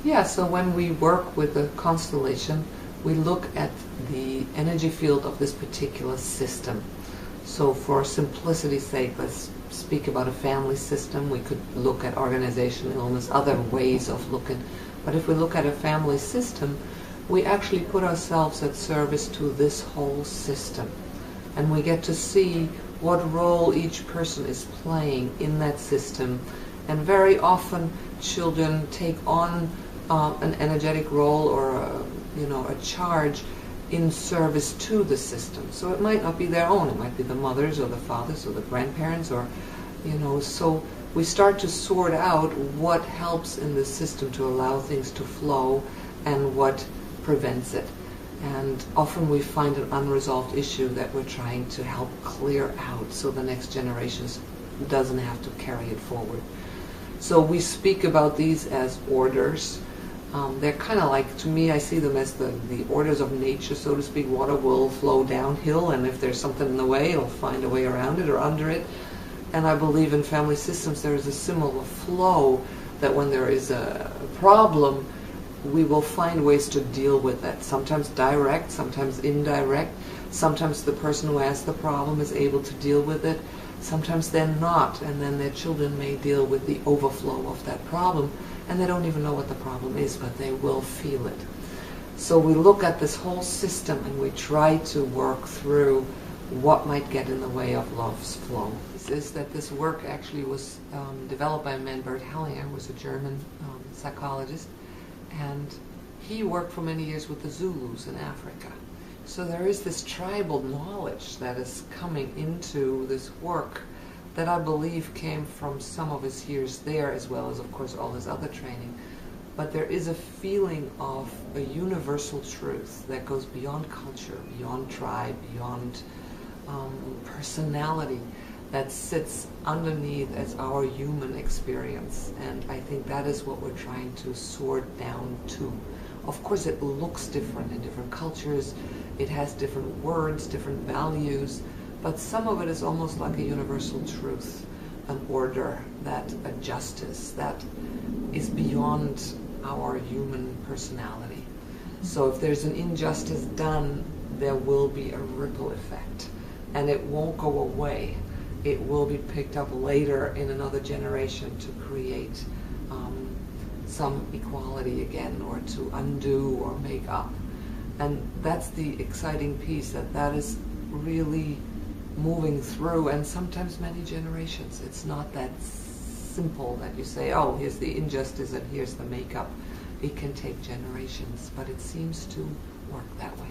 Yeah, so when we work with the constellation, we look at the energy field of this particular system. So for simplicity's sake, let's speak about a family system. We could look at organization, illness, other ways of looking. But if we look at a family system, we actually put ourselves at service to this whole system. And we get to see what role each person is playing in that system. And very often children take on an energetic role or a charge in service to the system. So it might not be their own. It might be the mothers or the fathers or the grandparents, or so we start to sort out what helps in the system to allow things to flow and what prevents it. And often we find an unresolved issue that we're trying to help clear out so the next generation doesn't have to carry it forward. So we speak about these as orders. They're kind of like, to me, I see them as the orders of nature, so to speak. Water will flow downhill, and if there's something in the way, it'll find a way around it or under it. And I believe in family systems there is a similar flow, that when there is a problem, we will find ways to deal with it. Sometimes direct, sometimes indirect. Sometimes the person who has the problem is able to deal with it. Sometimes they're not, and then their children may deal with the overflow of that problem, and they don't even know what the problem is, but they will feel it. So we look at this whole system and we try to work through what might get in the way of love's flow. This work actually was developed by a man, Bert Hellinger, who was a German psychologist, and he worked for many years with the Zulus in Africa. So there is this tribal knowledge that is coming into this work that I believe came from some of his years there, as well as, of course, all his other training. But there is a feeling of a universal truth that goes beyond culture, beyond tribe, beyond personality, that sits underneath as our human experience. And I think that is what we're trying to sort down to. Of course, it looks different in different cultures. It has different words, different values, but some of it is almost like a universal truth, an order, a justice that is beyond our human personality. So if there's an injustice done, there will be a ripple effect, and it won't go away. It will be picked up later in another generation to create some equality again, or to undo or make up. And that's the exciting piece, that is really moving through, and sometimes many generations. It's not that simple that you say, oh, here's the injustice and here's the makeup. It can take generations, but it seems to work that way.